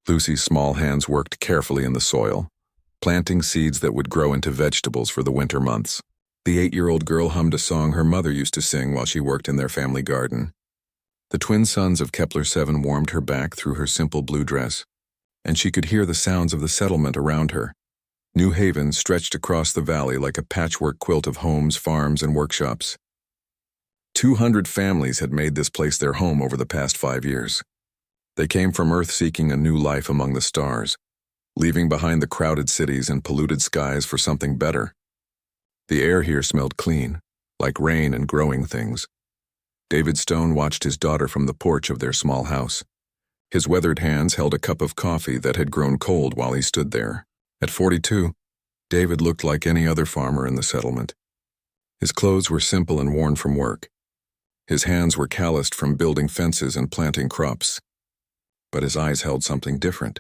Lucy's small hands worked carefully in the soil, planting seeds that would grow into vegetables for the winter months. The 8-year-old girl hummed a song her mother used to sing while she worked in their family garden. The twin suns of Kepler-7 warmed her back through her simple blue dress, and she could hear the sounds of the settlement around her. New Haven stretched across the valley like a patchwork quilt of homes, farms, and workshops. 200 families had made this place their home over the past 5 years. They came from Earth seeking a new life among the stars, leaving behind the crowded cities and polluted skies for something better. The air here smelled clean, like rain and growing things. David Stone watched his daughter from the porch of their small house. His weathered hands held a cup of coffee that had grown cold while he stood there. At 42, David looked like any other farmer in the settlement. His clothes were simple and worn from work. His hands were calloused from building fences and planting crops. But his eyes held something different.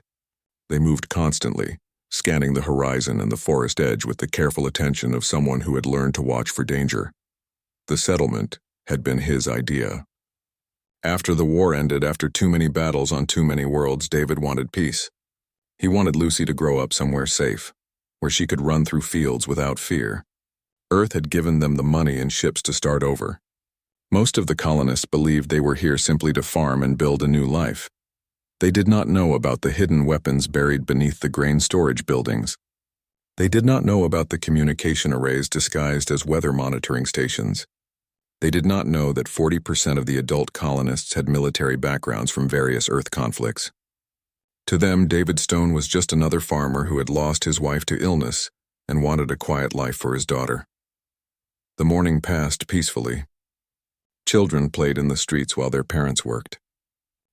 They moved constantly, scanning the horizon and the forest edge with the careful attention of someone who had learned to watch for danger. The settlement had been his idea. After the war ended, after too many battles on too many worlds, David wanted peace. He wanted Lucy to grow up somewhere safe, where she could run through fields without fear. Earth had given them the money and ships to start over. Most of the colonists believed they were here simply to farm and build a new life. They did not know about the hidden weapons buried beneath the grain storage buildings. They did not know about the communication arrays disguised as weather monitoring stations. They did not know that 40% of the adult colonists had military backgrounds from various Earth conflicts. To them, David Stone was just another farmer who had lost his wife to illness and wanted a quiet life for his daughter. The morning passed peacefully. Children played in the streets while their parents worked.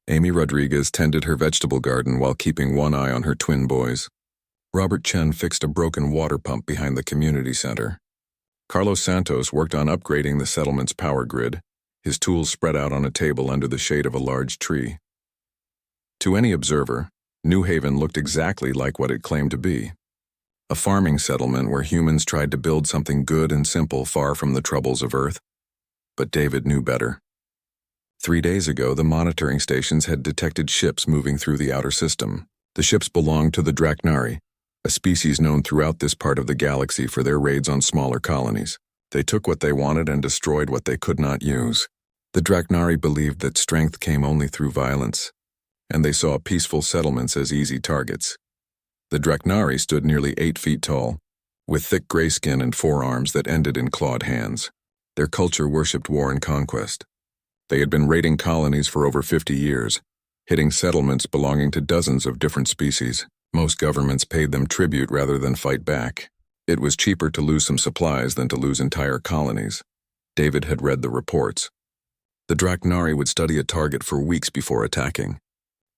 Amy Rodriguez tended her vegetable garden while keeping one eye on her twin boys. Robert Chen fixed a broken water pump behind the community center. Carlos Santos worked on upgrading the settlement's power grid, his tools spread out on a table under the shade of a large tree. To any observer, New Haven looked exactly like what it claimed to be. A farming settlement where humans tried to build something good and simple far from the troubles of Earth. But David knew better. 3 days ago, the monitoring stations had detected ships moving through the outer system. The ships belonged to the Draknari, a species known throughout this part of the galaxy for their raids on smaller colonies. They took what they wanted and destroyed what they could not use. The Draknari believed that strength came only through violence, and they saw peaceful settlements as easy targets. The Draknari stood nearly 8 feet tall, with thick gray skin and forearms that ended in clawed hands. Their culture worshipped war and conquest. They had been raiding colonies for over 50 years, hitting settlements belonging to dozens of different species. Most governments paid them tribute rather than fight back. It was cheaper to lose some supplies than to lose entire colonies. David had read the reports. The Draknari would study a target for weeks before attacking.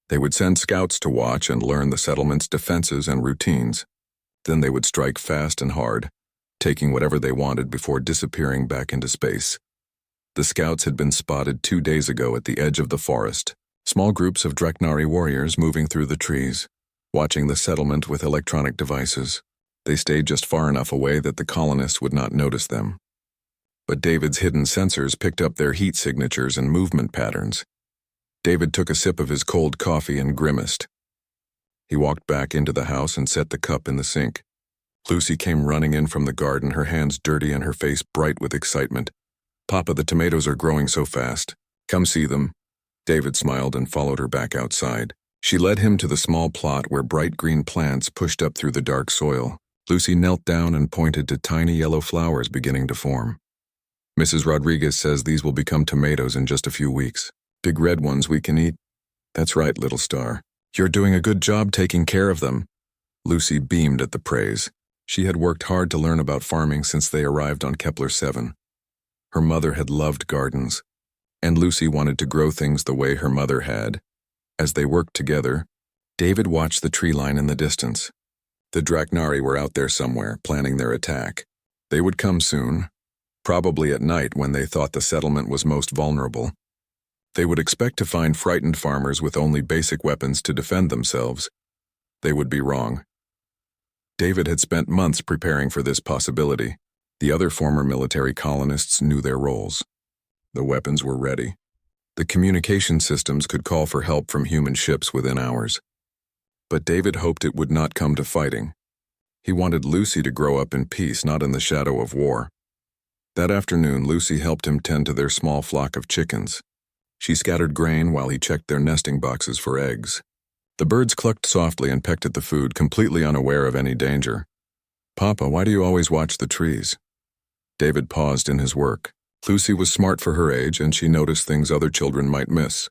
They would send scouts to watch and learn the settlement's defenses and routines. Then they would strike fast and hard, taking whatever they wanted before disappearing back into space. The scouts had been spotted 2 days ago at the edge of the forest, small groups of Draknari warriors moving through the trees, watching the settlement with electronic devices. They stayed just far enough away that the colonists would not notice them. But David's hidden sensors picked up their heat signatures and movement patterns. David took a sip of his cold coffee and grimaced. He walked back into the house and set the cup in the sink. Lucy came running in from the garden, her hands dirty and her face bright with excitement. "Papa, the tomatoes are growing so fast. Come see them." David smiled and followed her back outside. She led him to the small plot where bright green plants pushed up through the dark soil. Lucy knelt down and pointed to tiny yellow flowers beginning to form. "Mrs. Rodriguez says these will become tomatoes in just a few weeks. Big red ones we can eat." "That's right, little star. You're doing a good job taking care of them." Lucy beamed at the praise. She had worked hard to learn about farming since they arrived on Kepler-7. Her mother had loved gardens, and Lucy wanted to grow things the way her mother had. As they worked together, David watched the tree line in the distance. The Draknari were out there somewhere, planning their attack. They would come soon, probably at night when they thought the settlement was most vulnerable. They would expect to find frightened farmers with only basic weapons to defend themselves. They would be wrong. David had spent months preparing for this possibility. The other former military colonists knew their roles. The weapons were ready. The communication systems could call for help from human ships within hours. But David hoped it would not come to fighting. He wanted Lucy to grow up in peace, not in the shadow of war. That afternoon, Lucy helped him tend to their small flock of chickens. She scattered grain while he checked their nesting boxes for eggs. The birds clucked softly and pecked at the food, completely unaware of any danger. "Papa, why do you always watch the trees?" David paused in his work. Lucy was smart for her age, and she noticed things other children might miss.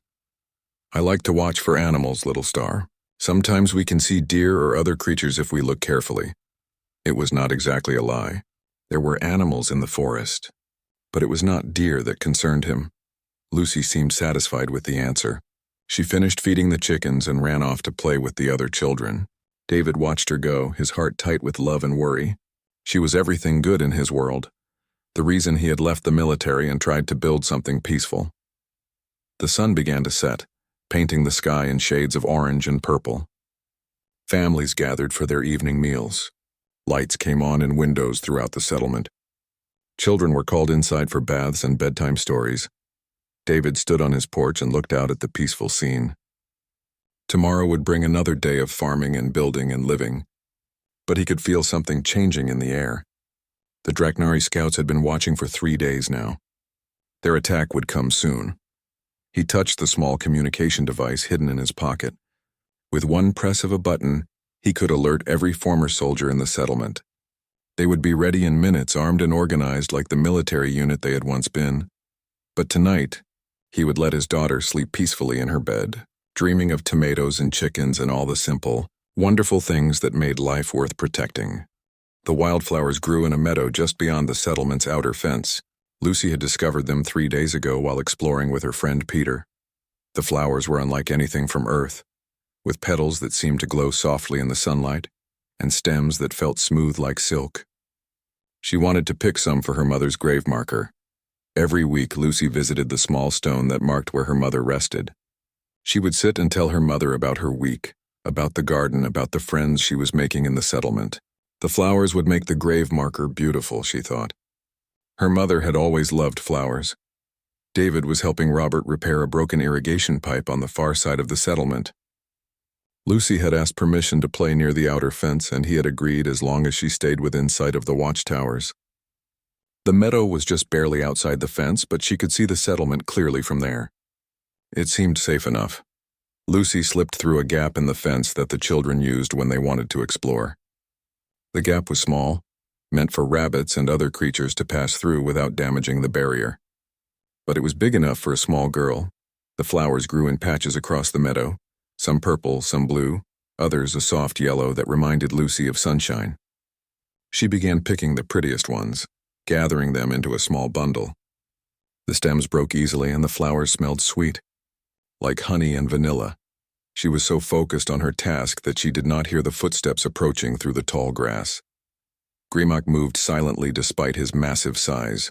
"I like to watch for animals, little star. Sometimes we can see deer or other creatures if we look carefully." It was not exactly a lie. There were animals in the forest. But it was not deer that concerned him. Lucy seemed satisfied with the answer. She finished feeding the chickens and ran off to play with the other children. David watched her go, his heart tight with love and worry. She was everything good in his world, the reason he had left the military and tried to build something peaceful. The sun began to set, painting the sky in shades of orange and purple. Families gathered for their evening meals. Lights came on in windows throughout the settlement. Children were called inside for baths and bedtime stories. David stood on his porch and looked out at the peaceful scene. Tomorrow would bring another day of farming and building and living. But he could feel something changing in the air. The Draknari scouts had been watching for 3 days now. Their attack would come soon. He touched the small communication device hidden in his pocket. With one press of a button, he could alert every former soldier in the settlement. They would be ready in minutes, armed and organized like the military unit they had once been. But tonight, he would let his daughter sleep peacefully in her bed, dreaming of tomatoes and chickens and all the simple, wonderful things that made life worth protecting. The wildflowers grew in a meadow just beyond the settlement's outer fence. Lucy had discovered them 3 days ago while exploring with her friend Peter. The flowers were unlike anything from Earth, with petals that seemed to glow softly in the sunlight, and stems that felt smooth like silk. She wanted to pick some for her mother's grave marker. Every week, Lucy visited the small stone that marked where her mother rested. She would sit and tell her mother about her week, about the garden, about the friends she was making in the settlement. The flowers would make the grave marker beautiful, she thought. Her mother had always loved flowers. David was helping Robert repair a broken irrigation pipe on the far side of the settlement. Lucy had asked permission to play near the outer fence, and he had agreed as long as she stayed within sight of the watchtowers. The meadow was just barely outside the fence, but she could see the settlement clearly from there. It seemed safe enough. Lucy slipped through a gap in the fence that the children used when they wanted to explore. The gap was small, meant for rabbits and other creatures to pass through without damaging the barrier. But it was big enough for a small girl. The flowers grew in patches across the meadow, some purple, some blue, others a soft yellow that reminded Lucy of sunshine. She began picking the prettiest ones, gathering them into a small bundle. The stems broke easily and the flowers smelled sweet, like honey and vanilla. She was so focused on her task that she did not hear the footsteps approaching through the tall grass. Grimak moved silently despite his massive size.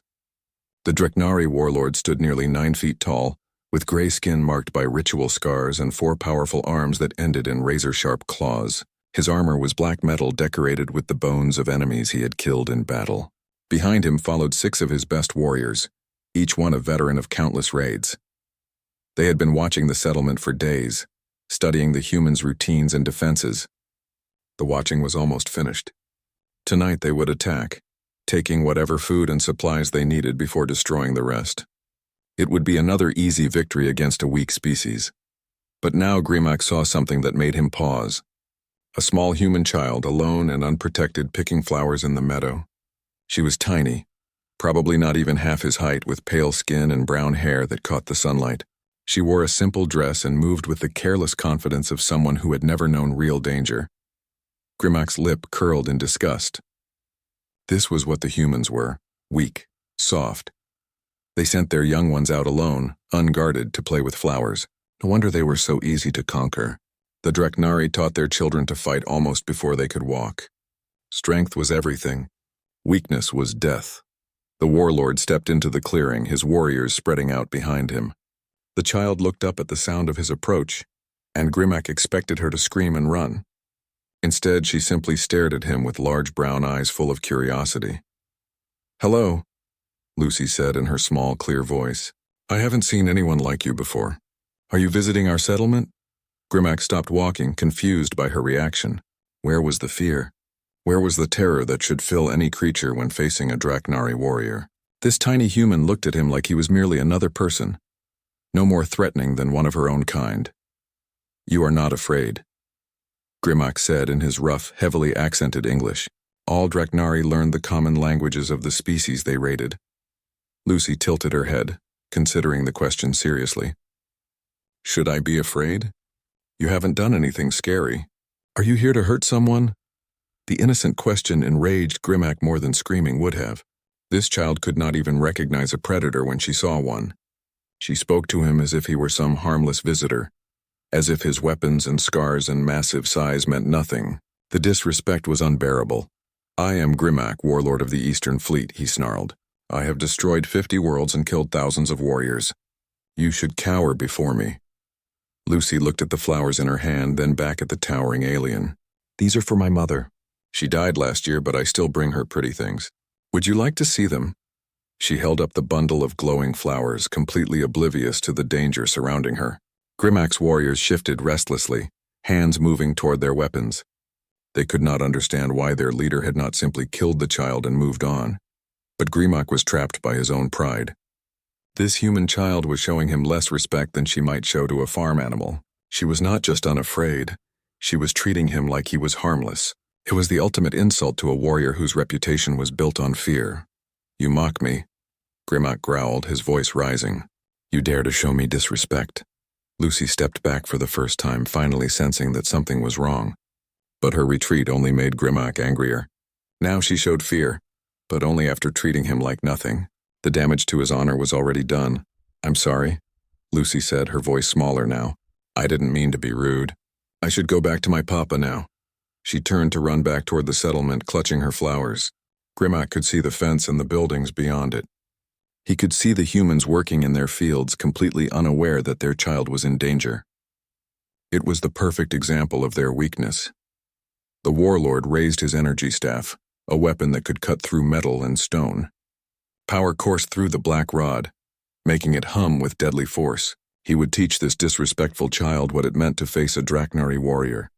The Draknari warlord stood nearly 9 feet tall, with gray skin marked by ritual scars and 4 powerful arms that ended in razor-sharp claws. His armor was black metal decorated with the bones of enemies he had killed in battle. Behind him followed 6 of his best warriors, each one a veteran of countless raids. They had been watching the settlement for days, studying the humans' routines and defenses. The watching was almost finished. Tonight they would attack, taking whatever food and supplies they needed before destroying the rest. It would be another easy victory against a weak species. But now Grimak saw something that made him pause. A small human child, alone and unprotected, picking flowers in the meadow. She was tiny, probably not even half his height, with pale skin and brown hair that caught the sunlight. She wore a simple dress and moved with the careless confidence of someone who had never known real danger. Grimak's lip curled in disgust. This was what the humans were, weak, soft. They sent their young ones out alone, unguarded, to play with flowers. No wonder they were so easy to conquer. The Draknari taught their children to fight almost before they could walk. Strength was everything. Weakness was death. The warlord stepped into the clearing, his warriors spreading out behind him. The child looked up at the sound of his approach, and Grimak expected her to scream and run. Instead, she simply stared at him with large brown eyes full of curiosity. "Hello," Lucy said in her small, clear voice. "I haven't seen anyone like you before. Are you visiting our settlement?" Grimmack stopped walking, confused by her reaction. Where was the fear? Where was the terror that should fill any creature when facing a Draknari warrior? This tiny human looked at him like he was merely another person, no more threatening than one of her own kind. "You are not afraid," Grimmack said in his rough, heavily accented English. All Draknari learned the common languages of the species they raided. Lucy tilted her head, considering the question seriously. "Should I be afraid? You haven't done anything scary. Are you here to hurt someone?" The innocent question enraged Grimmack more than screaming would have. This child could not even recognize a predator when she saw one. She spoke to him as if he were some harmless visitor, as if his weapons and scars and massive size meant nothing. The disrespect was unbearable. "I am Grimmack, Warlord of the Eastern Fleet," he snarled. "I have destroyed 50 worlds and killed thousands of warriors. You should cower before me." Lucy looked at the flowers in her hand, then back at the towering alien. "These are for my mother. She died last year, but I still bring her pretty things. Would you like to see them?" She held up the bundle of glowing flowers, completely oblivious to the danger surrounding her. Grimmack's warriors shifted restlessly, hands moving toward their weapons. They could not understand why their leader had not simply killed the child and moved on. But Grimmack was trapped by his own pride. This human child was showing him less respect than she might show to a farm animal. She was not just unafraid, she was treating him like he was harmless. It was the ultimate insult to a warrior whose reputation was built on fear. "You mock me," Grimmack growled, his voice rising. "You dare to show me disrespect." Lucy stepped back for the first time, finally sensing that something was wrong. But her retreat only made Grimmack angrier. Now she showed fear, but only after treating him like nothing. The damage to his honor was already done. "I'm sorry," Lucy said, her voice smaller now. "I didn't mean to be rude. I should go back to my papa now." She turned to run back toward the settlement, clutching her flowers. Grimmack could see the fence and the buildings beyond it. He could see the humans working in their fields, completely unaware that their child was in danger. It was the perfect example of their weakness. The warlord raised his energy staff, a weapon that could cut through metal and stone. Power coursed through the black rod, making it hum with deadly force. He would teach this disrespectful child what it meant to face a Draknari warrior.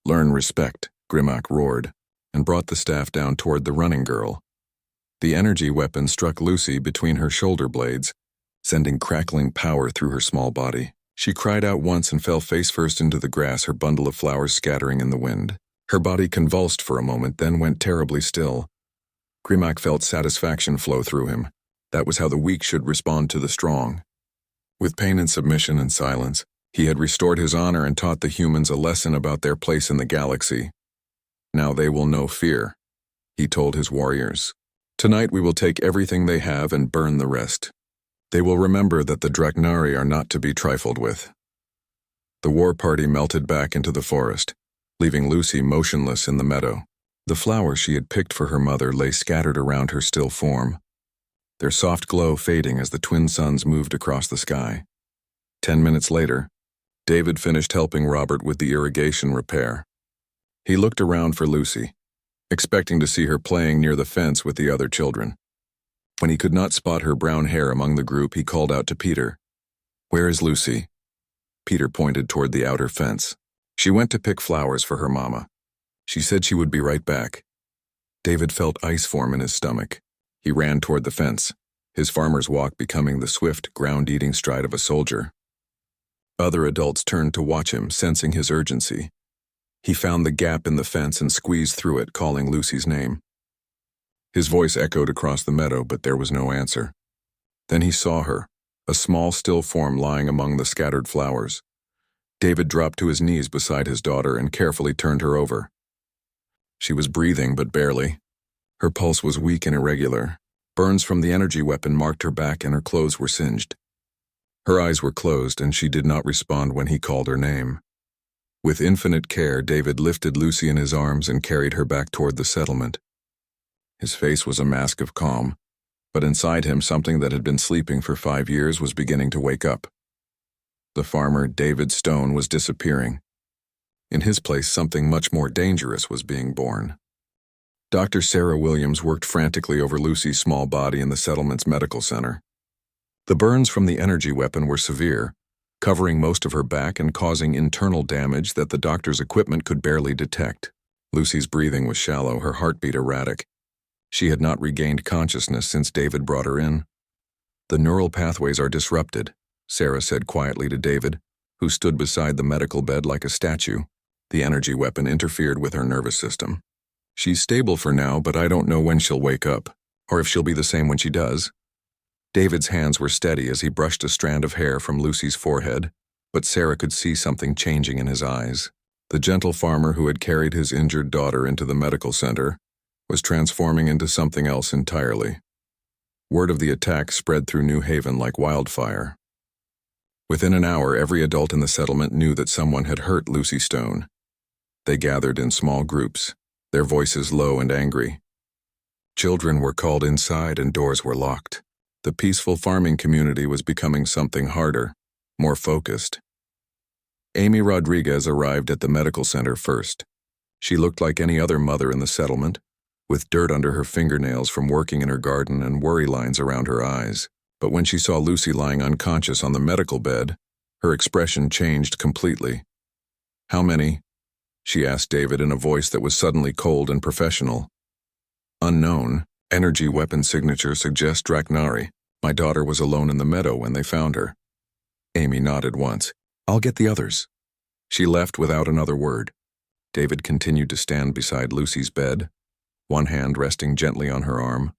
"Learn respect," Grimmack roared, and brought the staff down toward the running girl. The energy weapon struck Lucy between her shoulder blades, sending crackling power through her small body. She cried out once and fell face first into the grass, her bundle of flowers scattering in the wind. Her body convulsed for a moment, then went terribly still. Grimmack felt satisfaction flow through him. That was how the weak should respond to the strong. With pain and submission and silence, he had restored his honor and taught the humans a lesson about their place in the galaxy. "Now they will know fear," he told his warriors. "Tonight we will take everything they have and burn the rest. They will remember that the Draknari are not to be trifled with." The war party melted back into the forest, leaving Lucy motionless in the meadow. The flowers she had picked for her mother lay scattered around her still form, their soft glow fading as the twin suns moved across the sky. 10 minutes later, David finished helping Robert with the irrigation repair. He looked around for Lucy, expecting to see her playing near the fence with the other children. When he could not spot her brown hair among the group, he called out to Peter. "Where is Lucy?" Peter pointed toward the outer fence. "She went to pick flowers for her mama. She said she would be right back." David felt ice form in his stomach. He ran toward the fence, his farmer's walk becoming the swift, ground-eating stride of a soldier. Other adults turned to watch him, sensing his urgency. He found the gap in the fence and squeezed through it, calling Lucy's name. His voice echoed across the meadow, but there was no answer. Then he saw her, a small, still form lying among the scattered flowers. David dropped to his knees beside his daughter and carefully turned her over. She was breathing, but barely. Her pulse was weak and irregular. Burns from the energy weapon marked her back and her clothes were singed. Her eyes were closed and she did not respond when he called her name. With infinite care, David lifted Lucy in his arms and carried her back toward the settlement. His face was a mask of calm, but inside him something that had been sleeping for 5 years was beginning to wake up. The farmer, David Stone, was disappearing. In his place, something much more dangerous was being born. Dr. Sarah Williams worked frantically over Lucy's small body in the settlement's medical center. The burns from the energy weapon were severe, covering most of her back and causing internal damage that the doctor's equipment could barely detect. Lucy's breathing was shallow, her heartbeat erratic. She had not regained consciousness since David brought her in. "The neural pathways are disrupted," Sarah said quietly to David, who stood beside the medical bed like a statue. The energy weapon interfered with her nervous system. "She's stable for now, but I don't know when she'll wake up, or if she'll be the same when she does." David's hands were steady as he brushed a strand of hair from Lucy's forehead, but Sarah could see something changing in his eyes. The gentle farmer who had carried his injured daughter into the medical center was transforming into something else entirely. Word of the attack spread through New Haven like wildfire. Within an hour, every adult in the settlement knew that someone had hurt Lucy Stone. They gathered in small groups, their voices low and angry. Children were called inside and doors were locked. The peaceful farming community was becoming something harder, more focused. Amy Rodriguez arrived at the medical center first. She looked like any other mother in the settlement, with dirt under her fingernails from working in her garden and worry lines around her eyes. But when she saw Lucy lying unconscious on the medical bed, her expression changed completely. "How many?" she asked David in a voice that was suddenly cold and professional. "Unknown. Energy weapon signature suggests Draknari. My daughter was alone in the meadow when they found her." Amy nodded once. "I'll get the others." She left without another word. David continued to stand beside Lucy's bed, one hand resting gently on her arm,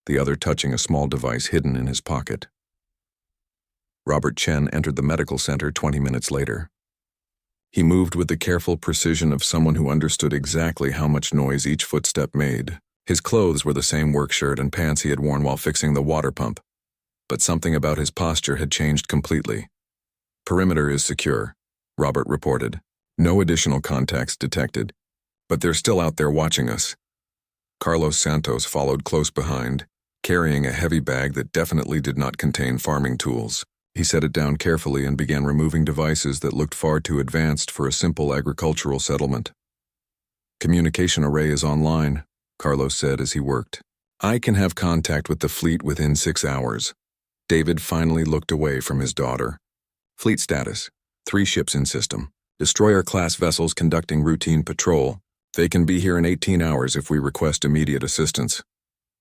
the other touching a small device hidden in his pocket. Robert Chen entered the medical center 20 minutes later. He moved with the careful precision of someone who understood exactly how much noise each footstep made. His clothes were the same work shirt and pants he had worn while fixing the water pump, but something about his posture had changed completely. "Perimeter is secure," Robert reported. "No additional contacts detected, but they're still out there watching us." Carlos Santos followed close behind, carrying a heavy bag that definitely did not contain farming tools. He set it down carefully and began removing devices that looked far too advanced for a simple agricultural settlement. "Communication array is online," Carlos said as he worked. "I can have contact with the fleet within 6 hours." David finally looked away from his daughter. "Fleet status: 3 ships in system. Destroyer-class vessels conducting routine patrol. They can be here in 18 hours if we request immediate assistance."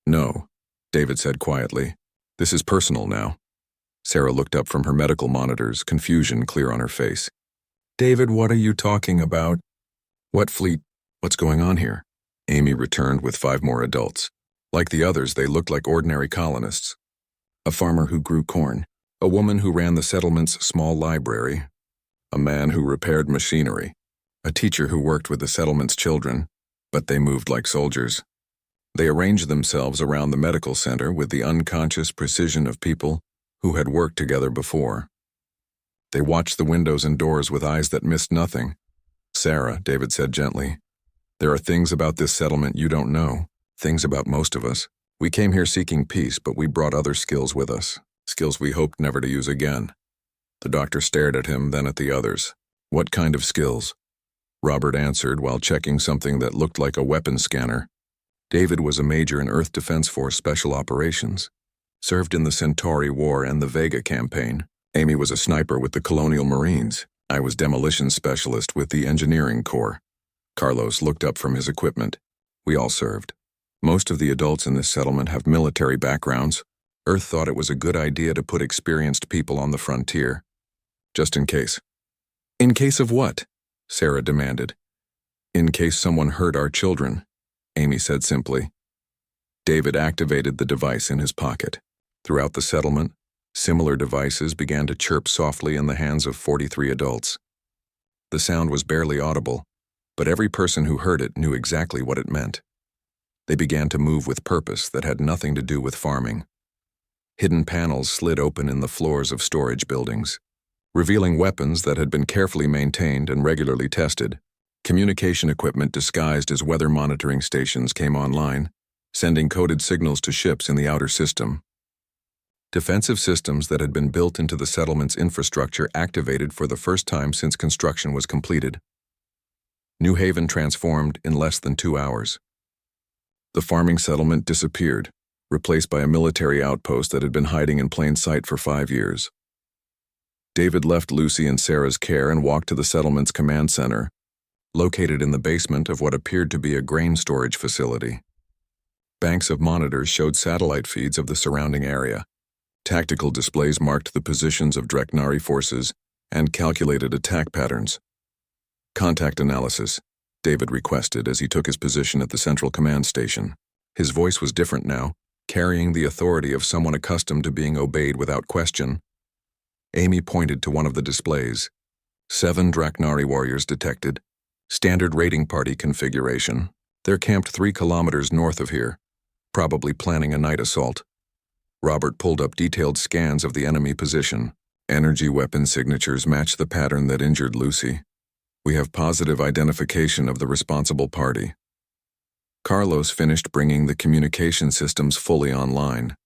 "No," David said quietly. "This is personal now." Sarah looked up from her medical monitors, confusion clear on her face. "David, what are you talking about?" "What fleet? What's going on here?" Amy returned with 5 more adults. Like the others, they looked like ordinary colonists. A farmer who grew corn, a woman who ran the settlement's small library, a man who repaired machinery, a teacher who worked with the settlement's children, but they moved like soldiers. They arranged themselves around the medical center with the unconscious precision of people who had worked together before. They watched the windows and doors with eyes that missed nothing. "Sarah," David said gently, "there are things about this settlement you don't know, things about most of us. We came here seeking peace, but we brought other skills with us, skills we hoped never to use again." The doctor stared at him, then at the others. "What kind of skills?" Robert answered while checking something that looked like a weapons scanner. David was a major in Earth Defense Force Special Operations, served in the Centauri War and the Vega campaign. Amy was a sniper with the Colonial Marines. I was demolition specialist with the Engineering Corps. Carlos looked up from his equipment. We all served. Most of the adults in this settlement have military backgrounds. Earth thought it was a good idea to put experienced people on the frontier. Just in case. "In case of what?" Sarah demanded. "In case someone hurt our children," Amy said simply. David activated the device in his pocket. Throughout the settlement, similar devices began to chirp softly in the hands of 43 adults. The sound was barely audible, but every person who heard it knew exactly what it meant. They began to move with purpose that had nothing to do with farming. Hidden panels slid open in the floors of storage buildings, revealing weapons that had been carefully maintained and regularly tested. Communication equipment disguised as weather monitoring stations came online, sending coded signals to ships in the outer system. Defensive systems that had been built into the settlement's infrastructure activated for the first time since construction was completed. New Haven transformed in less than 2 hours. The farming settlement disappeared, replaced by a military outpost that had been hiding in plain sight for 5 years. David left Lucy and Sarah's care and walked to the settlement's command center, located in the basement of what appeared to be a grain storage facility. Banks of monitors showed satellite feeds of the surrounding area. Tactical displays marked the positions of Dreknari forces and calculated attack patterns. "Contact analysis," David requested as he took his position at the central command station. His voice was different now, carrying the authority of someone accustomed to being obeyed without question. Amy pointed to one of the displays. 7 Dreknari warriors detected. Standard raiding party configuration. They're camped 3 kilometers north of here, probably planning a night assault. Robert pulled up detailed scans of the enemy position. Energy weapon signatures match the pattern that injured Lucy. We have positive identification of the responsible party. Carlos finished bringing the communication systems fully online.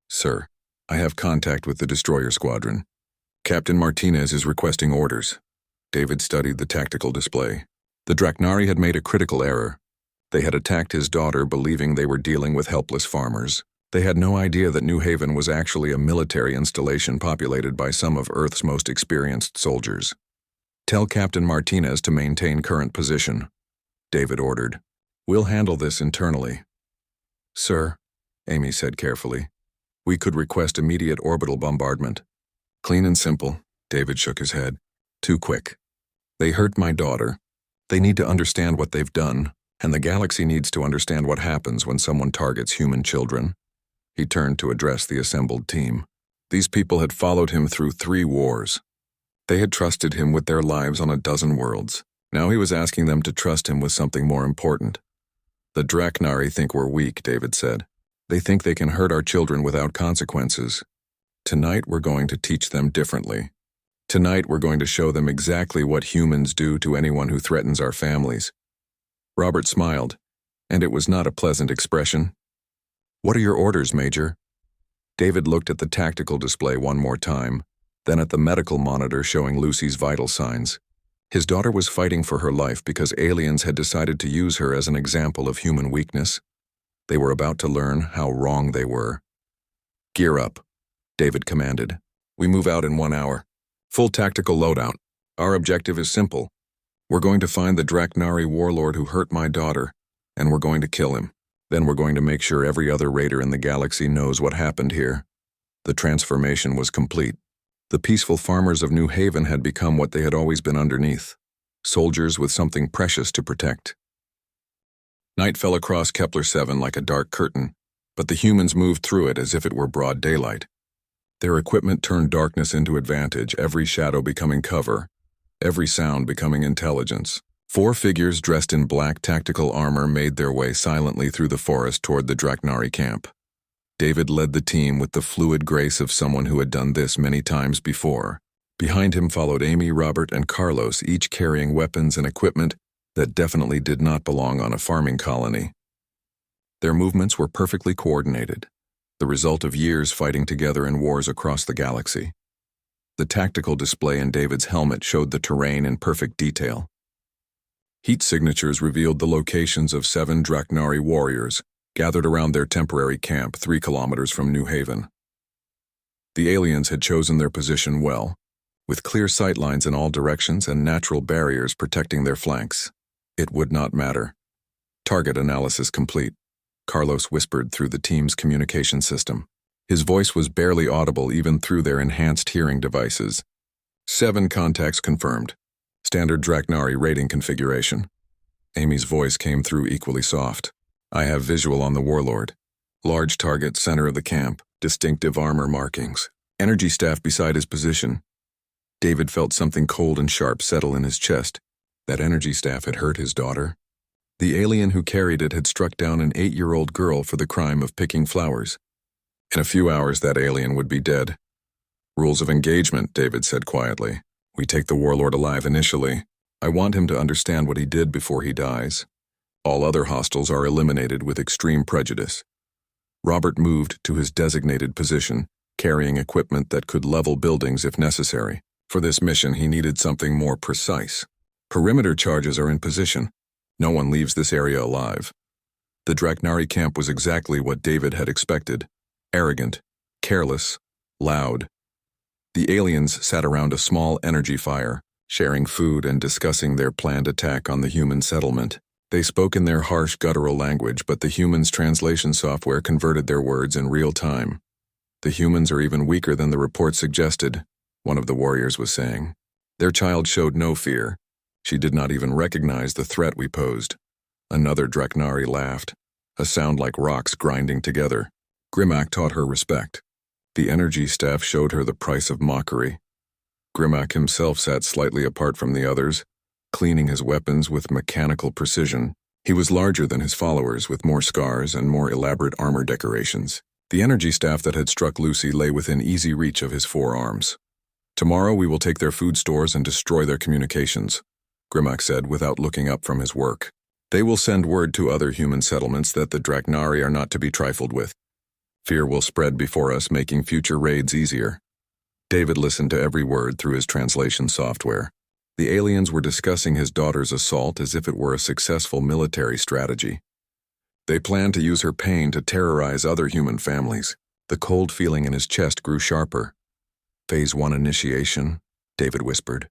"Sir, I have contact with the destroyer squadron. Captain Martinez is requesting orders." David studied the tactical display. The Dreknari had made a critical error. They had attacked his daughter believing they were dealing with helpless farmers. They had no idea that New Haven was actually a military installation populated by some of Earth's most experienced soldiers. "Tell Captain Martinez to maintain current position," David ordered. "We'll handle this internally." "Sir," Amy said carefully, "we could request immediate orbital bombardment." "Clean and simple," David shook his head. "Too quick. They hurt my daughter. They need to understand what they've done, and the galaxy needs to understand what happens when someone targets human children." He turned to address the assembled team. These people had followed him through 3 wars. They had trusted him with their lives on a dozen worlds. Now he was asking them to trust him with something more important. "The Dreknari think we're weak," David said. "They think they can hurt our children without consequences. Tonight we're going to teach them differently. Tonight we're going to show them exactly what humans do to anyone who threatens our families." Robert smiled, and it was not a pleasant expression. "What are your orders, Major?" David looked at the tactical display one more time, then at the medical monitor showing Lucy's vital signs. His daughter was fighting for her life because aliens had decided to use her as an example of human weakness. They were about to learn how wrong they were. "Gear up," David commanded. "We move out in 1 hour. Full tactical loadout. Our objective is simple. We're going to find the Dreknari warlord who hurt my daughter, and we're going to kill him. Then we're going to make sure every other raider in the galaxy knows what happened here." The transformation was complete. The peaceful farmers of New Haven had become what they had always been underneath, soldiers with something precious to protect. Night fell across Kepler 7 like a dark curtain, but the humans moved through it as if it were broad daylight. Their equipment turned darkness into advantage, every shadow becoming cover, every sound becoming intelligence. 4 figures dressed in black tactical armor made their way silently through the forest toward the Dreknari camp. David led the team with the fluid grace of someone who had done this many times before. Behind him followed Amy, Robert, and Carlos, each carrying weapons and equipment that definitely did not belong on a farming colony. Their movements were perfectly coordinated, the result of years fighting together in wars across the galaxy. The tactical display in David's helmet showed the terrain in perfect detail. Heat signatures revealed the locations of 7 Dreknari warriors gathered around their temporary camp 3 kilometers from New Haven. The aliens had chosen their position well, with clear sightlines in all directions and natural barriers protecting their flanks. It would not matter. "Target analysis complete," Carlos whispered through the team's communication system. His voice was barely audible even through their enhanced hearing devices. 7 contacts confirmed. Standard Dreknari rating configuration. Amy's voice came through equally soft. "I have visual on the Warlord. Large target center of the camp, distinctive armor markings. Energy staff beside his position." David felt something cold and sharp settle in his chest. That energy staff had hurt his daughter. The alien who carried it had struck down an 8-year-old girl for the crime of picking flowers. In a few hours, that alien would be dead. "Rules of engagement," David said quietly. "We take the Warlord alive initially. I want him to understand what he did before he dies. All other hostiles are eliminated with extreme prejudice." Robert moved to his designated position, carrying equipment that could level buildings if necessary. For this mission, he needed something more precise. Perimeter charges are in position. No one leaves this area alive. The Dreknari camp was exactly what David had expected. Arrogant, careless, loud. The aliens sat around a small energy fire, sharing food and discussing their planned attack on the human settlement. They spoke in their harsh guttural language, but the humans' translation software converted their words in real time. The humans are even weaker than the report suggested, one of the warriors was saying. Their child showed no fear. She did not even recognize the threat we posed. Another Draknari laughed, a sound like rocks grinding together. Grimac taught her respect. The energy staff showed her the price of mockery. Grimac himself sat slightly apart from the others, cleaning his weapons with mechanical precision. He was larger than his followers, with more scars and more elaborate armor decorations. The energy staff that had struck Lucy lay within easy reach of his forearms. "Tomorrow we will take their food stores and destroy their communications," Grimac said without looking up from his work. "They will send word to other human settlements that the Draknari are not to be trifled with. Fear will spread before us, making future raids easier." David listened to every word through his translation software. The aliens were discussing his daughter's assault as if it were a successful military strategy. They planned to use her pain to terrorize other human families. The cold feeling in his chest grew sharper. "Phase 1 initiation," David whispered.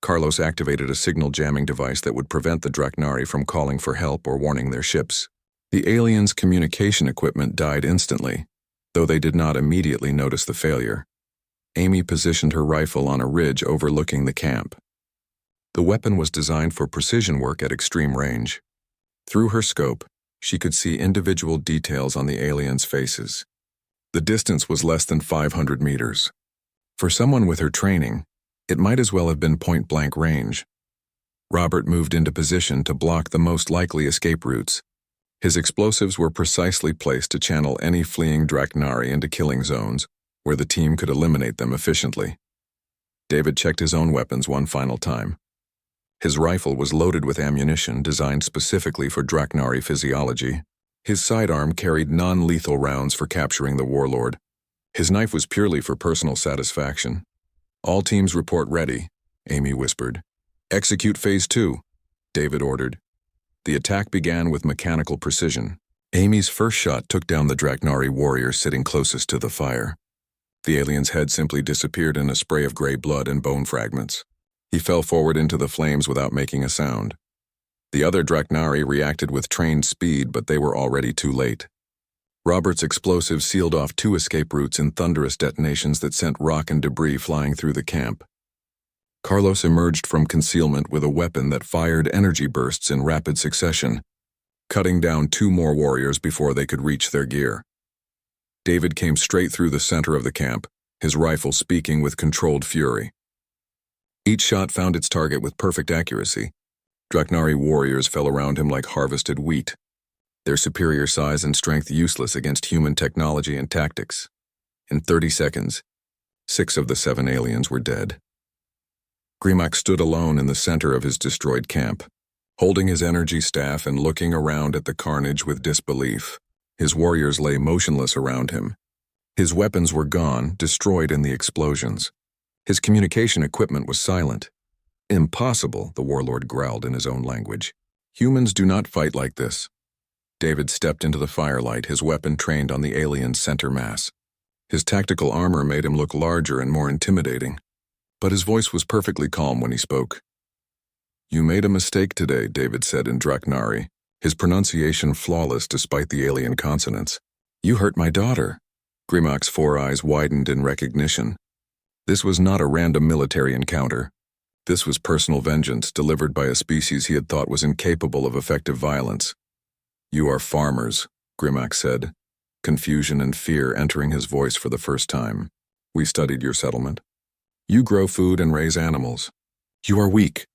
Carlos activated a signal jamming device that would prevent the Draknari from calling for help or warning their ships. The aliens' communication equipment died instantly, though they did not immediately notice the failure. Amy positioned her rifle on a ridge overlooking the camp. The weapon was designed for precision work at extreme range. Through her scope, she could see individual details on the aliens' faces. The distance was less than 500 meters. For someone with her training, it might as well have been point-blank range. Robert moved into position to block the most likely escape routes. His explosives were precisely placed to channel any fleeing Draknari into killing zones, where the team could eliminate them efficiently. David checked his own weapons one final time. His rifle was loaded with ammunition designed specifically for Draknari physiology. His sidearm carried non-lethal rounds for capturing the Warlord. His knife was purely for personal satisfaction. "All teams report ready," Amy whispered. "Execute Phase 2, David ordered. The attack began with mechanical precision. Amy's first shot took down the Draknari warrior sitting closest to the fire. The alien's head simply disappeared in a spray of gray blood and bone fragments. He fell forward into the flames without making a sound. The other Draknari reacted with trained speed, but they were already too late. Robert's explosives sealed off 2 escape routes in thunderous detonations that sent rock and debris flying through the camp. Carlos emerged from concealment with a weapon that fired energy bursts in rapid succession, cutting down 2 more warriors before they could reach their gear. David came straight through the center of the camp, his rifle speaking with controlled fury. Each shot found its target with perfect accuracy. Draknari warriors fell around him like harvested wheat, their superior size and strength useless against human technology and tactics. In 30 seconds, 6 of the 7 aliens were dead. Grimac stood alone in the center of his destroyed camp, holding his energy staff and looking around at the carnage with disbelief. His warriors lay motionless around him. His weapons were gone, destroyed in the explosions. His communication equipment was silent. "Impossible," the warlord growled in his own language. "Humans do not fight like this." David stepped into the firelight, his weapon trained on the alien's center mass. His tactical armor made him look larger and more intimidating, but his voice was perfectly calm when he spoke. "You made a mistake today," David said in Draknari, his pronunciation flawless despite the alien consonants. "You hurt my daughter." Grimac's 4 eyes widened in recognition. This was not a random military encounter. This was personal vengeance delivered by a species he had thought was incapable of effective violence. "You are farmers," Grimac said, confusion and fear entering his voice for the first time. "We studied your settlement. You grow food and raise animals. You are weak."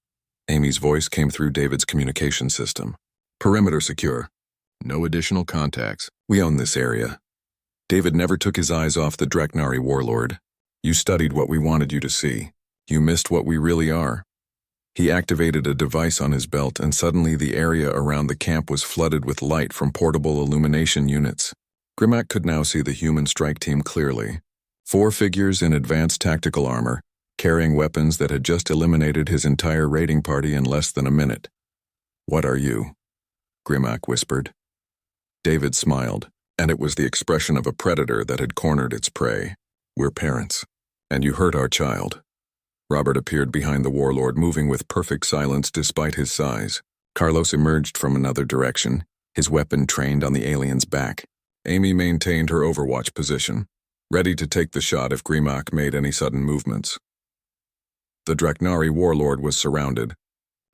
Amy's voice came through David's communication system. "Perimeter secure. No additional contacts. We own this area." David never took his eyes off the Draknari warlord. "You studied what we wanted you to see. You missed what we really are." He activated a device on his belt, and suddenly the area around the camp was flooded with light from portable illumination units. Grimac could now see the human strike team clearly. 4 figures in advanced tactical armor, carrying weapons that had just eliminated his entire raiding party in less than a minute. "What are you?" Grimac whispered. David smiled, and it was the expression of a predator that had cornered its prey. "We're parents." And you hurt our child. Robert appeared behind the warlord, moving with perfect silence despite his size. Carlos emerged from another direction, his weapon trained on the alien's back. Amy maintained her overwatch position, ready to take the shot if Grimac made any sudden movements. The Draknari warlord was surrounded,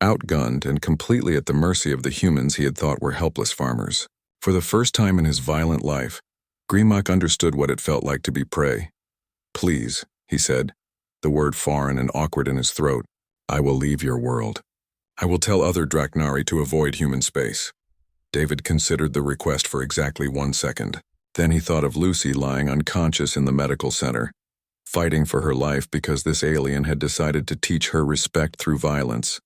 outgunned and completely at the mercy of the humans he had thought were helpless farmers. For the first time in his violent life, Grimac understood what it felt like to be prey. "Please," he said, the word foreign and awkward in his throat, "I will leave your world. I will tell other Draknari to avoid human space." David considered the request for exactly 1 second. Then he thought of Lucy lying unconscious in the medical center, fighting for her life because this alien had decided to teach her respect through violence.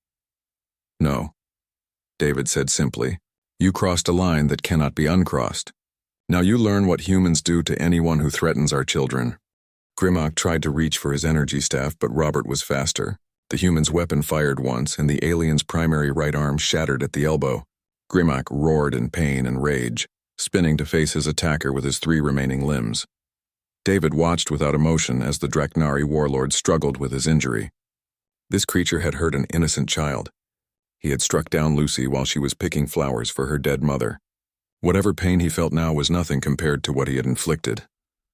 "No," David said simply. "You crossed a line that cannot be uncrossed. Now you learn what humans do to anyone who threatens our children." Grimac tried to reach for his energy staff, but Robert was faster. The human's weapon fired once, and the alien's primary right arm shattered at the elbow. Grimac roared in pain and rage, spinning to face his attacker with his 3 remaining limbs. David watched without emotion as the Draknari warlord struggled with his injury. This creature had hurt an innocent child. He had struck down Lucy while she was picking flowers for her dead mother. Whatever pain he felt now was nothing compared to what he had inflicted.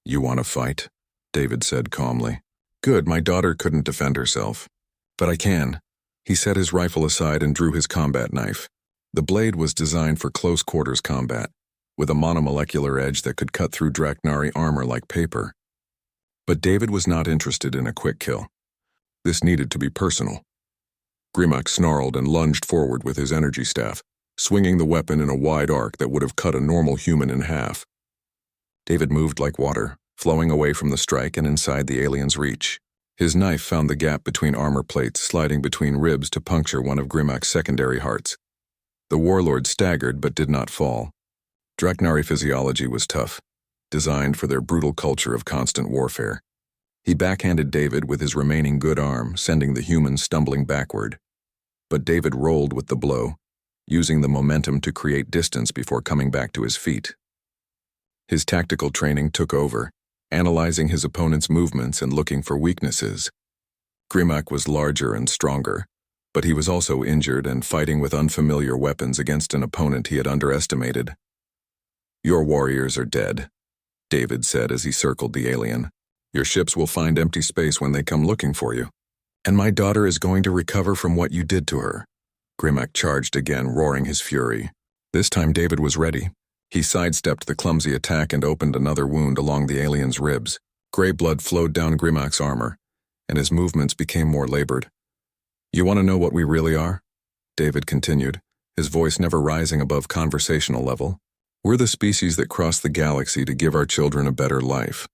"You want to fight?" David said calmly. "Good, my daughter couldn't defend herself. But I can." He set his rifle aside and drew his combat knife. The blade was designed for close-quarters combat, with a monomolecular edge that could cut through Draknari armor like paper. But David was not interested in a quick kill. This needed to be personal. Grimac snarled and lunged forward with his energy staff, swinging the weapon in a wide arc that would have cut a normal human in half. David moved like water, flowing away from the strike and inside the alien's reach. His knife found the gap between armor plates, sliding between ribs to puncture one of Grimac's secondary hearts. The warlord staggered but did not fall. Draknari physiology was tough, designed for their brutal culture of constant warfare. He backhanded David with his remaining good arm, sending the human stumbling backward. But David rolled with the blow, using the momentum to create distance before coming back to his feet. His tactical training took over, analyzing his opponent's movements and looking for weaknesses. Grimac was larger and stronger, but he was also injured and fighting with unfamiliar weapons against an opponent he had underestimated. "Your warriors are dead," David said as he circled the alien. "Your ships will find empty space when they come looking for you. And my daughter is going to recover from what you did to her." Grimac charged again, roaring his fury. This time David was ready. He sidestepped the clumsy attack and opened another wound along the alien's ribs. Gray blood flowed down Grimac's armor, and his movements became more labored. "You want to know what we really are?" David continued, his voice never rising above conversational level. "We're the species that crossed the galaxy to give our children a better life.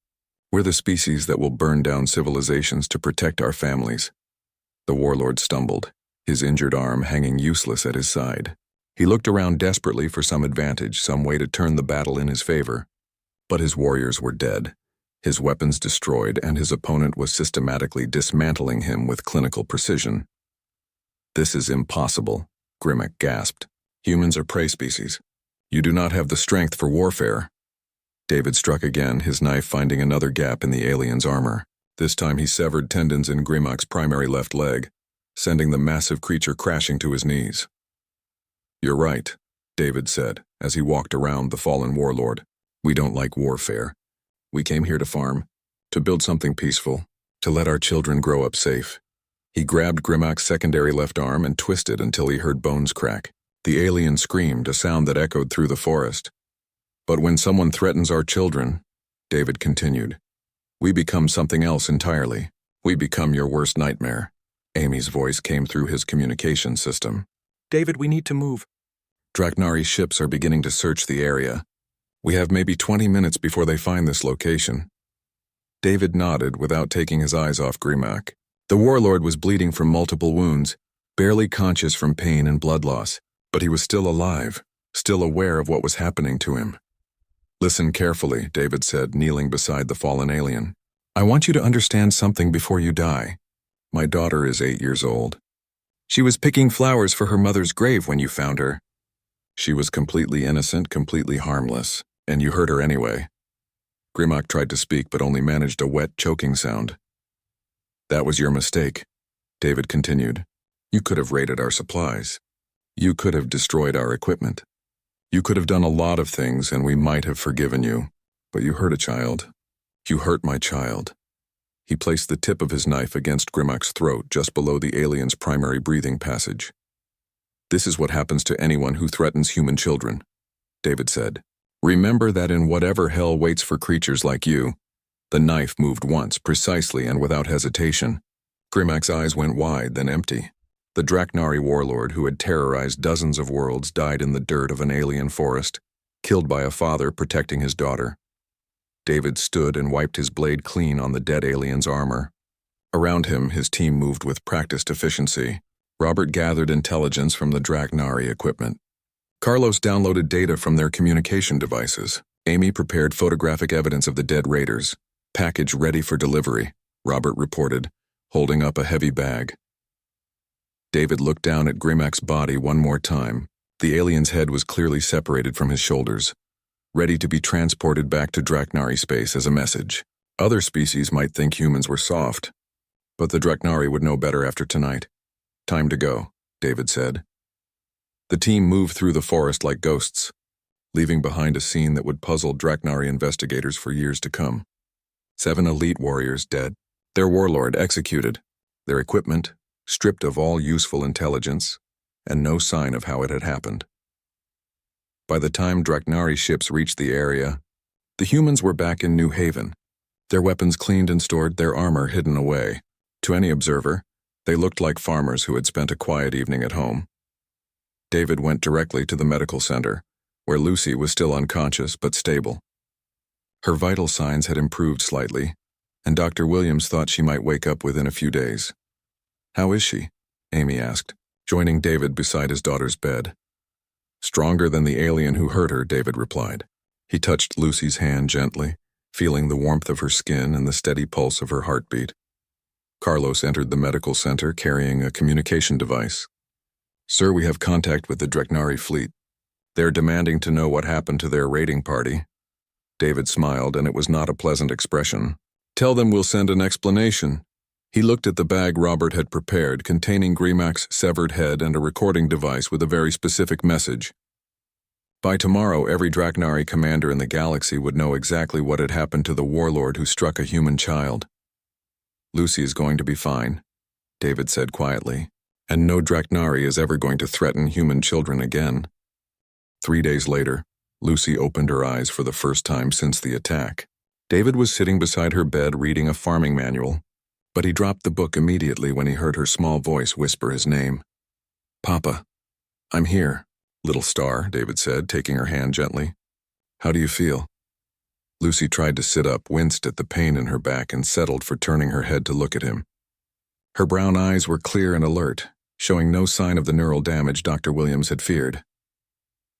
We're the species that will burn down civilizations to protect our families." The warlord stumbled, his injured arm hanging useless at his side. He looked around desperately for some advantage, some way to turn the battle in his favor. But his warriors were dead, his weapons destroyed, and his opponent was systematically dismantling him with clinical precision. "This is impossible," Grimac gasped. "Humans are prey species. You do not have the strength for warfare." David struck again, his knife finding another gap in the alien's armor. This time he severed tendons in Grimac's primary left leg, sending the massive creature crashing to his knees. "You're right," David said, as he walked around the fallen warlord. "We don't like warfare. We came here to farm, to build something peaceful, to let our children grow up safe." He grabbed Grimac's secondary left arm and twisted until he heard bones crack. The alien screamed, a sound that echoed through the forest. "But when someone threatens our children," David continued, "we become something else entirely. We become your worst nightmare." Amy's voice came through his communication system. "David, we need to move." "Draknari ships are beginning to search the area. We have maybe 20 minutes before they find this location." David nodded without taking his eyes off Grimac. The warlord was bleeding from multiple wounds, barely conscious from pain and blood loss, but he was still alive, still aware of what was happening to him. "Listen carefully," David said, kneeling beside the fallen alien. "I want you to understand something before you die. My daughter is 8 years old. She was picking flowers for her mother's grave when you found her. She was completely innocent, completely harmless, and you hurt her anyway." Grimac tried to speak but only managed a wet, choking sound. That was your mistake, David continued. You could have raided our supplies. You could have destroyed our equipment. You could have done a lot of things and we might have forgiven you, but you hurt a child. You hurt my child. He placed the tip of his knife against Grimac's throat just below the alien's primary breathing passage. This is what happens to anyone who threatens human children, David said. Remember that in whatever hell waits for creatures like you, the knife moved once, precisely and without hesitation. Grimac's eyes went wide, then empty. The Draknari warlord who had terrorized dozens of worlds died in the dirt of an alien forest, killed by a father protecting his daughter. David stood and wiped his blade clean on the dead alien's armor. Around him, his team moved with practiced efficiency. Robert gathered intelligence from the Draknari equipment. Carlos downloaded data from their communication devices. Amy prepared photographic evidence of the dead raiders. Package ready for delivery, Robert reported, holding up a heavy bag. David looked down at Grimac's body one more time. The alien's head was clearly separated from his shoulders, ready to be transported back to Draknari space as a message. Other species might think humans were soft, but the Draknari would know better after tonight. Time to go, David said. The team moved through the forest like ghosts, leaving behind a scene that would puzzle Draknari investigators for years to come. 7 elite warriors dead, their warlord executed, their equipment stripped of all useful intelligence, and no sign of how it had happened. By the time Draknari ships reached the area, the humans were back in New Haven, their weapons cleaned and stored, their armor hidden away. To any observer, they looked like farmers who had spent a quiet evening at home. David went directly to the medical center, where Lucy was still unconscious but stable. Her vital signs had improved slightly, and Dr. Williams thought she might wake up within a few days. How is she? Amy asked, joining David beside his daughter's bed. Stronger than the alien who hurt her, David replied. He touched Lucy's hand gently, feeling the warmth of her skin and the steady pulse of her heartbeat. Carlos entered the medical center carrying a communication device. Sir, we have contact with the Draknari fleet. They're demanding to know what happened to their raiding party. David smiled, and it was not a pleasant expression. Tell them we'll send an explanation. He looked at the bag Robert had prepared, containing Grimac's severed head and a recording device with a very specific message. By tomorrow, every Draknari commander in the galaxy would know exactly what had happened to the warlord who struck a human child. Lucy is going to be fine, David said quietly, and no Draknari is ever going to threaten human children again. 3 days later, Lucy opened her eyes for the first time since the attack. David was sitting beside her bed reading a farming manual, but he dropped the book immediately when he heard her small voice whisper his name. Papa, I'm here, little star, David said, taking her hand gently. How do you feel? Lucy tried to sit up, winced at the pain in her back, and settled for turning her head to look at him. Her brown eyes were clear and alert, showing no sign of the neural damage Dr. Williams had feared.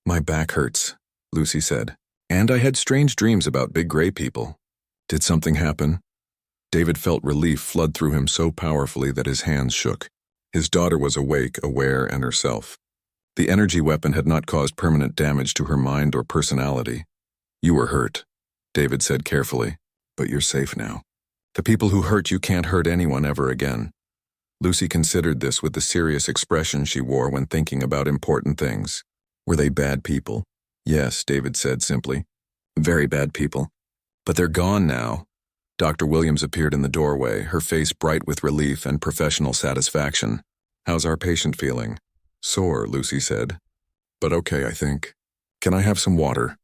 My back hurts, Lucy said, and I had strange dreams about big gray people. Did something happen? David felt relief flood through him so powerfully that his hands shook. His daughter was awake, aware, and herself. The energy weapon had not caused permanent damage to her mind or personality. You were hurt, David said carefully, but you're safe now. The people who hurt you can't hurt anyone ever again. Lucy considered this with the serious expression she wore when thinking about important things. Were they bad people? Yes, David said simply. Very bad people. But they're gone now. Dr. Williams appeared in the doorway, her face bright with relief and professional satisfaction. How's our patient feeling? Sore, Lucy said. But okay, I think. Can I have some water?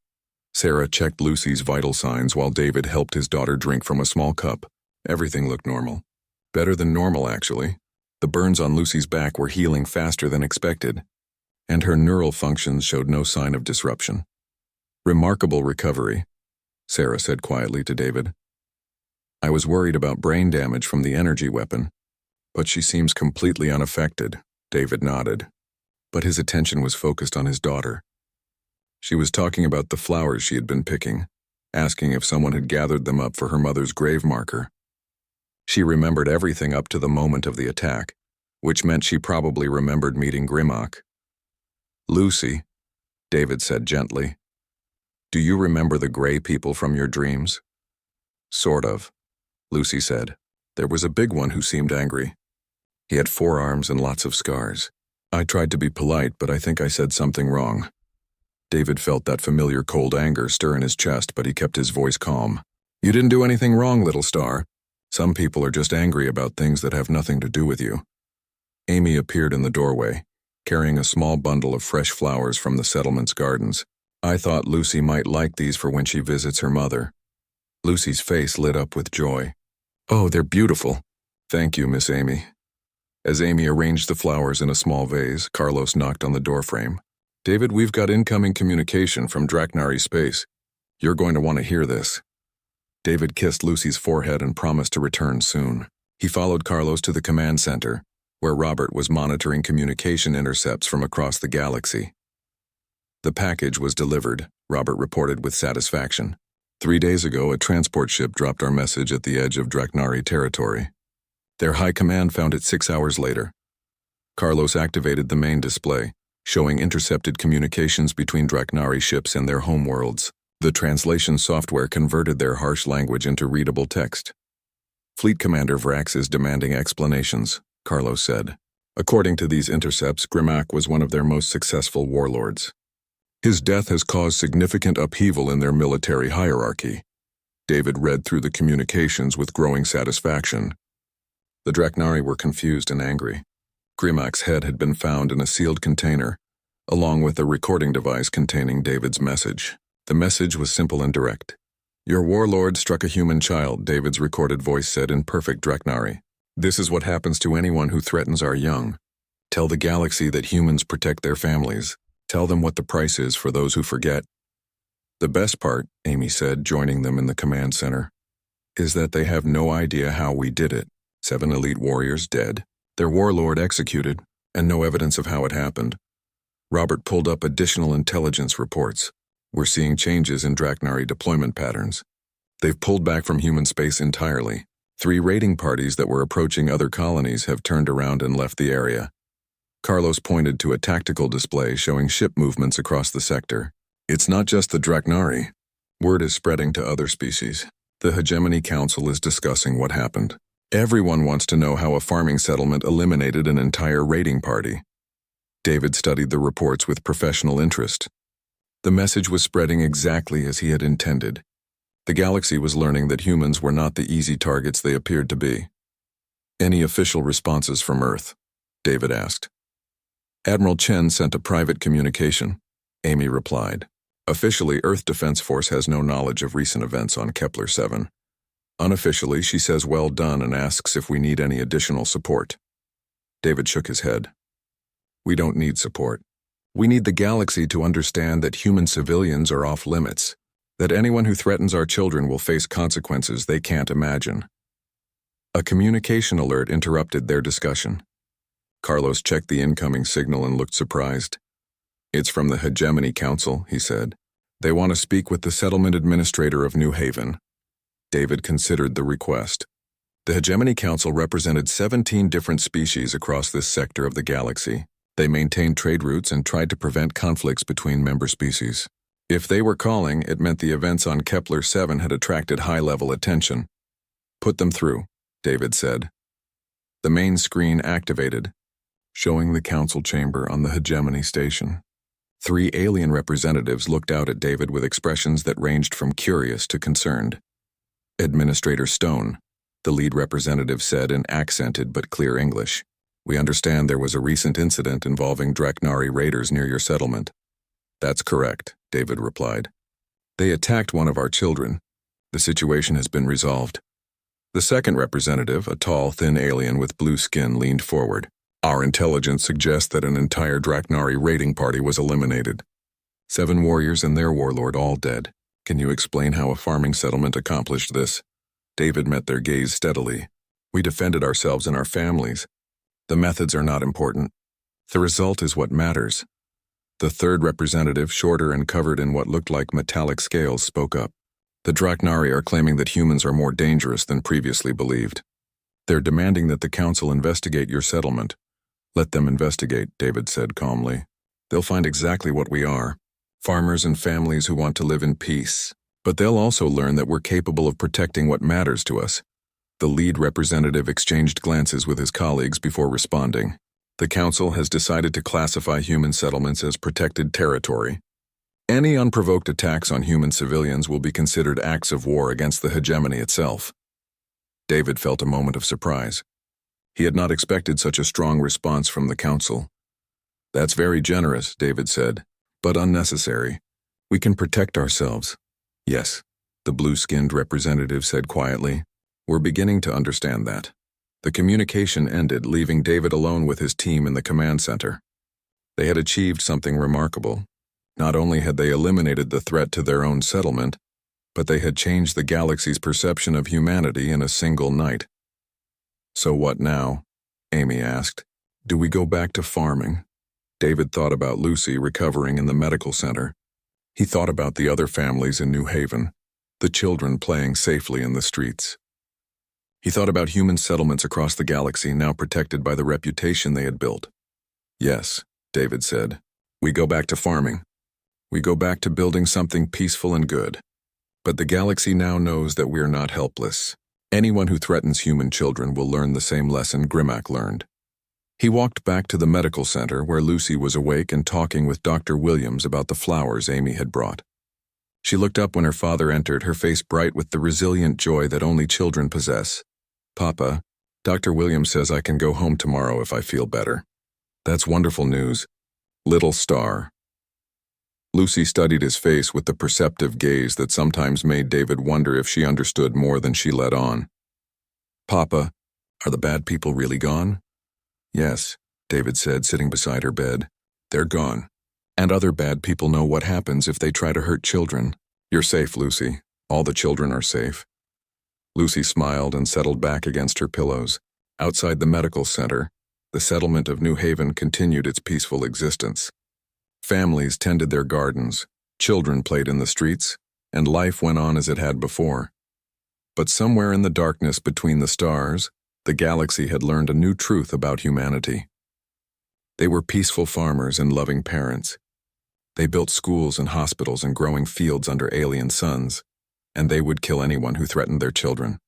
Sarah checked Lucy's vital signs while David helped his daughter drink from a small cup. Everything looked normal. Better than normal, actually. The burns on Lucy's back were healing faster than expected, and her neural functions showed no sign of disruption. Remarkable recovery, Sarah said quietly to David. I was worried about brain damage from the energy weapon, but she seems completely unaffected, David nodded. But his attention was focused on his daughter. She was talking about the flowers she had been picking, asking if someone had gathered them up for her mother's grave marker. She remembered everything up to the moment of the attack, which meant she probably remembered meeting Grimac. Lucy, David said gently, do you remember the gray people from your dreams? Sort of, Lucy said. There was a big one who seemed angry. He had 4 arms and lots of scars. I tried to be polite, but I think I said something wrong. David felt that familiar cold anger stir in his chest, but he kept his voice calm. You didn't do anything wrong, little star. Some people are just angry about things that have nothing to do with you. Amy appeared in the doorway, carrying a small bundle of fresh flowers from the settlement's gardens. I thought Lucy might like these for when she visits her mother. Lucy's face lit up with joy. Oh, they're beautiful. Thank you, Miss Amy. As Amy arranged the flowers in a small vase, Carlos knocked on the doorframe. David, we've got incoming communication from Draknari space. You're going to want to hear this. David kissed Lucy's forehead and promised to return soon. He followed Carlos to the command center, where Robert was monitoring communication intercepts from across the galaxy. The package was delivered, Robert reported with satisfaction. 3 days ago, a transport ship dropped our message at the edge of Draknari territory. Their high command found it 6 hours later. Carlos activated the main display, showing intercepted communications between Draknari ships and their homeworlds. The translation software converted their harsh language into readable text. Fleet Commander Vrax is demanding explanations, Carlos said. According to these intercepts, Grimac was one of their most successful warlords. His death has caused significant upheaval in their military hierarchy. David read through the communications with growing satisfaction. The Draknari were confused and angry. Grimac's head had been found in a sealed container, along with a recording device containing David's message. The message was simple and direct. Your warlord struck a human child, David's recorded voice said in perfect Draknari. This is what happens to anyone who threatens our young. Tell the galaxy that humans protect their families. Tell them what the price is for those who forget. The best part, Amy said, joining them in the command center, is that they have no idea how we did it. 7 elite warriors dead, their warlord executed, and no evidence of how it happened. Robert pulled up additional intelligence reports. We're seeing changes in Draknari deployment patterns. They've pulled back from human space entirely. 3 raiding parties that were approaching other colonies have turned around and left the area. Carlos pointed to a tactical display showing ship movements across the sector. It's not just the Draknari. Word is spreading to other species. The Hegemony Council is discussing what happened. Everyone wants to know how a farming settlement eliminated an entire raiding party. David studied the reports with professional interest. The message was spreading exactly as he had intended. The galaxy was learning that humans were not the easy targets they appeared to be. Any official responses from Earth? David asked. Admiral Chen sent a private communication, Amy replied. Officially, Earth Defense Force has no knowledge of recent events on Kepler 7. Unofficially, she says well done and asks if we need any additional support. David shook his head. We don't need support. We need the galaxy to understand that human civilians are off limits, that anyone who threatens our children will face consequences they can't imagine. A communication alert interrupted their discussion. Carlos checked the incoming signal and looked surprised. It's from the Hegemony Council, he said. They want to speak with the settlement administrator of New Haven. David considered the request. The Hegemony Council represented 17 different species across this sector of the galaxy. They maintained trade routes and tried to prevent conflicts between member species. If they were calling, it meant the events on Kepler 7 had attracted high-level attention. Put them through, David said. The main screen activated, showing the council chamber on the Hegemony station. 3 alien representatives looked out at David with expressions that ranged from curious to concerned. Administrator Stone, the lead representative said in accented but clear English. We understand there was a recent incident involving Draknari raiders near your settlement. That's correct, David replied. They attacked one of our children. The situation has been resolved. The second representative, a tall, thin alien with blue skin, leaned forward. Our intelligence suggests that an entire Draknari raiding party was eliminated. 7 warriors and their warlord all dead. Can you explain how a farming settlement accomplished this? David met their gaze steadily. We defended ourselves and our families. The methods are not important. The result is what matters. The third representative, shorter and covered in what looked like metallic scales, spoke up. The Draknari are claiming that humans are more dangerous than previously believed. They're demanding that the council investigate your settlement. Let them investigate, David said calmly. They'll find exactly what we are. Farmers and families who want to live in peace. But they'll also learn that we're capable of protecting what matters to us. The lead representative exchanged glances with his colleagues before responding. The council has decided to classify human settlements as protected territory. Any unprovoked attacks on human civilians will be considered acts of war against the hegemony itself. David felt a moment of surprise. He had not expected such a strong response from the council. "That's very generous," David said, "but unnecessary. We can protect ourselves." "Yes," the blue-skinned representative said quietly. "We're beginning to understand that." The communication ended, leaving David alone with his team in the command center. They had achieved something remarkable. Not only had they eliminated the threat to their own settlement, but they had changed the galaxy's perception of humanity in a single night. "So what now?" Amy asked. "Do we go back to farming?" David thought about Lucy recovering in the medical center. He thought about the other families in New Haven, the children playing safely in the streets. He thought about human settlements across the galaxy now protected by the reputation they had built. "Yes," David said. "We go back to farming. We go back to building something peaceful and good. But the galaxy now knows that we are not helpless. Anyone who threatens human children will learn the same lesson Grimmack learned." He walked back to the medical center where Lucy was awake and talking with Dr. Williams about the flowers Amy had brought. She looked up when her father entered, her face bright with the resilient joy that only children possess. "Papa, Dr. Williams says I can go home tomorrow if I feel better." "That's wonderful news. Little star." Lucy studied his face with the perceptive gaze that sometimes made David wonder if she understood more than she let on. "Papa, are the bad people really gone?" "Yes," David said, sitting beside her bed. "They're gone. And other bad people know what happens if they try to hurt children. You're safe, Lucy. All the children are safe." Lucy smiled and settled back against her pillows. Outside the medical center, the settlement of New Haven continued its peaceful existence. Families tended their gardens, children played in the streets, and life went on as it had before. But somewhere in the darkness between the stars, the galaxy had learned a new truth about humanity. They were peaceful farmers and loving parents. They built schools and hospitals and growing fields under alien suns, and they would kill anyone who threatened their children.